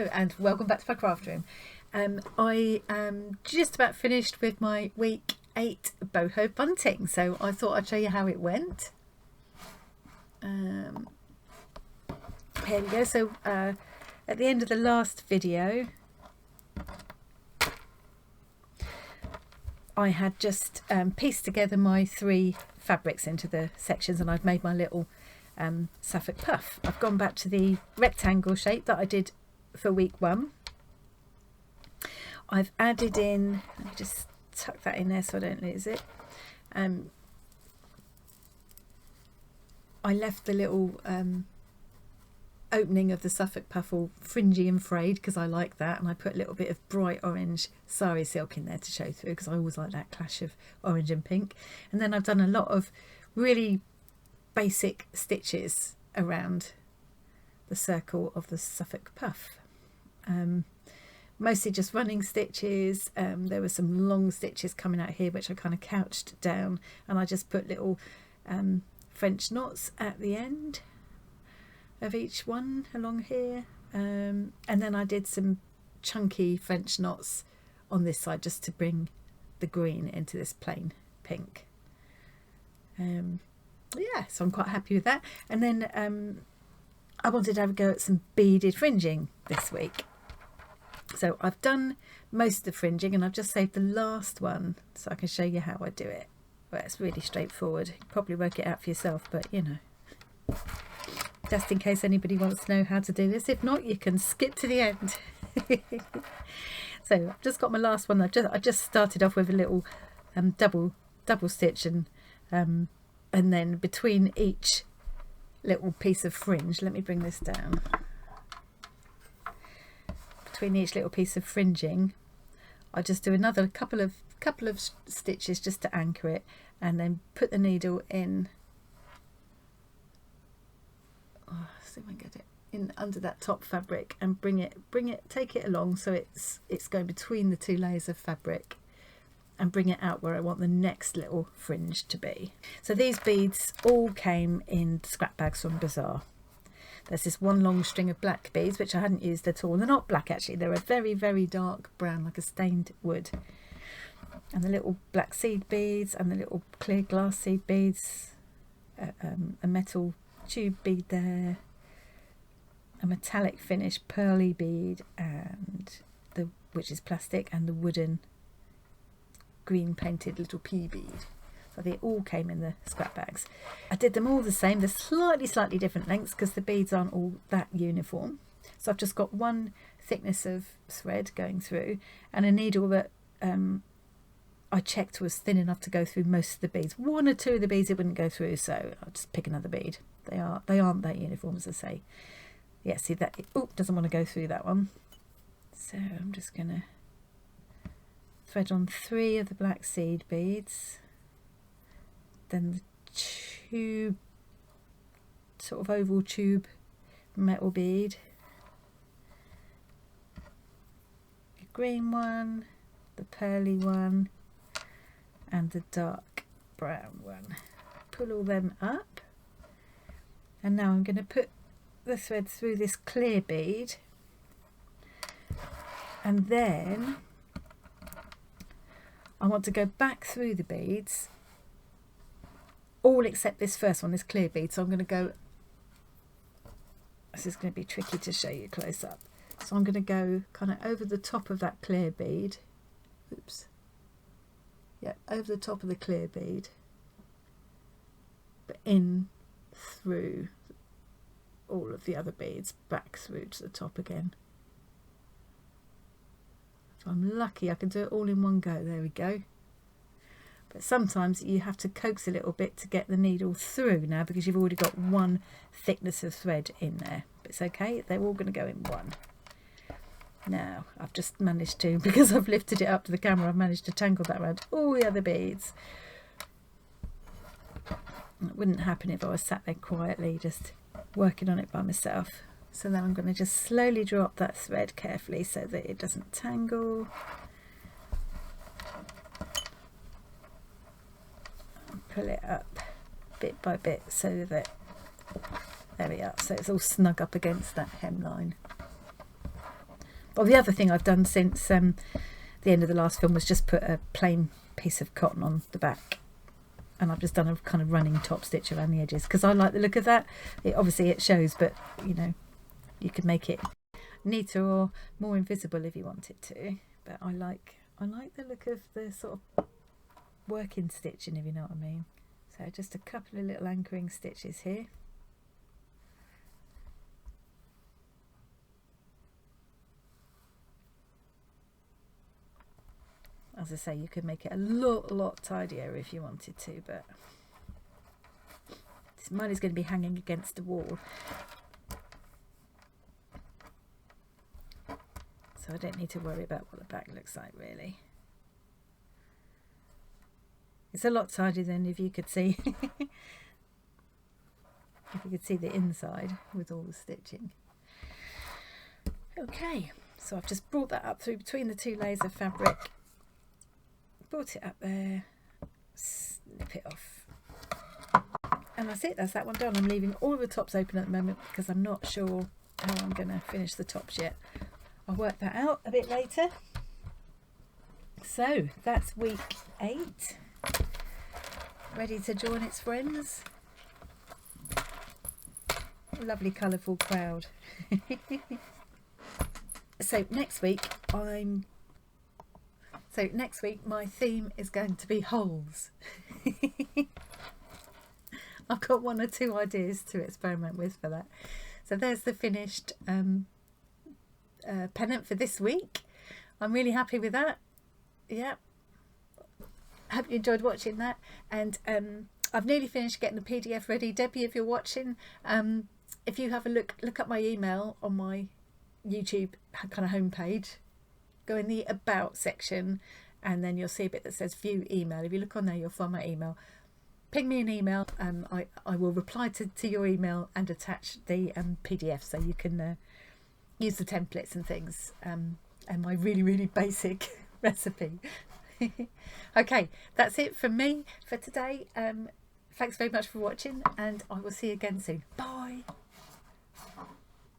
Hello and welcome back to my craft room. I am just about finished with my week 8 boho bunting, so I thought I'd show you how it went. Here we go. So at the end of the last video I had just pieced together my 3 fabrics into the sections, and I'd made my little Suffolk Puff. I've gone back to the rectangle shape that I did for week 1. I've added in, let me just tuck that in there so I don't lose it. I left the little opening of the Suffolk Puff all fringy and frayed because I like that, and I put a little bit of bright orange sari silk in there to show through because I always like that clash of orange and pink. And then I've done a lot of really basic stitches around the circle of the Suffolk Puff, mostly just running stitches. There were some long stitches coming out here which I kind of couched down, and I just put little French knots at the end of each one along here, and then I did some chunky French knots on this side just to bring the green into this plain pink. Yeah, so I'm quite happy with that. And then I wanted to have a go at some beaded fringing this week. So I've done most of the fringing and I've just saved the last one so I can show you how I do it. Well, it's really straightforward. You can probably work it out for yourself, but you know, just in case anybody wants to know how to do this. If not, you can skip to the end. So I've just got my last one. I just started off with a little double stitch, and then between each little piece of fringe, let me bring this down. Between each little piece of fringing, I just do another couple of stitches just to anchor it, and then put the needle in. Oh, see if I can get it in under that top fabric and take it along so it's going between the 2 layers of fabric, and bring it out where I want the next little fringe to be. So these beads all came in scrap bags from Bazaar. There's this one long string of black beads which I hadn't used at all. They're not black actually, they're a very, very dark brown, like a stained wood. And the little black seed beads and the little clear glass seed beads, a metal tube bead there, a metallic finish pearly bead, and which is plastic, and the wooden green painted little pea bead. So they all came in the scrap bags. I did them all the same. They're slightly different lengths because the beads aren't all that uniform. So I've just got one thickness of thread going through, and a needle that I checked was thin enough to go through most of the beads. 1 or 2 of the beads it wouldn't go through, so I'll just pick another bead. They aren't that uniform, as I say. Yeah, see that? Oh, doesn't want to go through that one. So I'm just gonna thread on 3 of the black seed beads, then the tube, sort of oval tube metal bead, the green one, the pearly one, and the dark brown one. Pull all them up, and now I'm going to put the thread through this clear bead, and then I want to go back through the beads, all except this first one, this clear bead. So I'm going to go, this is going to be tricky to show you close up. So I'm going to go kind of over the top of that clear bead. Oops. Yeah, over the top of the clear bead, but in through all of the other beads, back through to the top again. If I'm lucky, I can do it all in one go. There we go. But sometimes you have to coax a little bit to get the needle through now, because you've already got one thickness of thread in there. But it's okay, they're all going to go in one. Now I've just managed to, because I've lifted it up to the camera, I've managed to tangle that around all the other beads. It wouldn't happen if I was sat there quietly just working on it by myself. So then I'm going to just slowly drop that thread carefully so that it doesn't tangle. Pull it up bit by bit so that, there we are, so it's all snug up against that hemline. Well, the other thing I've done since the end of the last film was just put a plain piece of cotton on the back, and I've just done a kind of running top stitch around the edges because I like the look of that. Obviously it shows, but you know, you could make it neater or more invisible if you wanted to, but I like the look of the sort of working stitching, if you know what I mean. So just a couple of little anchoring stitches here. As I say, you could make it a lot tidier if you wanted to, but mine is going to be hanging against the wall, so I don't need to worry about what the back looks like really. It's a lot tidier than if you could see if you could see the inside with all the stitching. Okay, so I've just brought that up through between the two layers of fabric, brought it up there, snip it off, and that's it. That's that one done. I'm leaving all the tops open at the moment because I'm not sure how I'm going to finish the tops yet. I'll work that out a bit later. So that's week 8, ready to join its friends. Lovely colourful crowd. So next week my theme is going to be holes. I've got 1 or 2 ideas to experiment with for that. So there's the finished pennant for this week. I'm really happy with that. Yeah, hope you enjoyed watching that, and I've nearly finished getting the PDF ready. Debbie, if you're watching, if you have a look up my email on my YouTube kind of homepage, go in the about section, and then you'll see a bit that says view email. If you look on there, you'll find my email. Ping me an email. I will reply to your email and attach the PDF, so you can use the templates and things, and my really basic recipe. Okay, that's it from me for today. Thanks very much for watching, and I will see you again soon. Bye.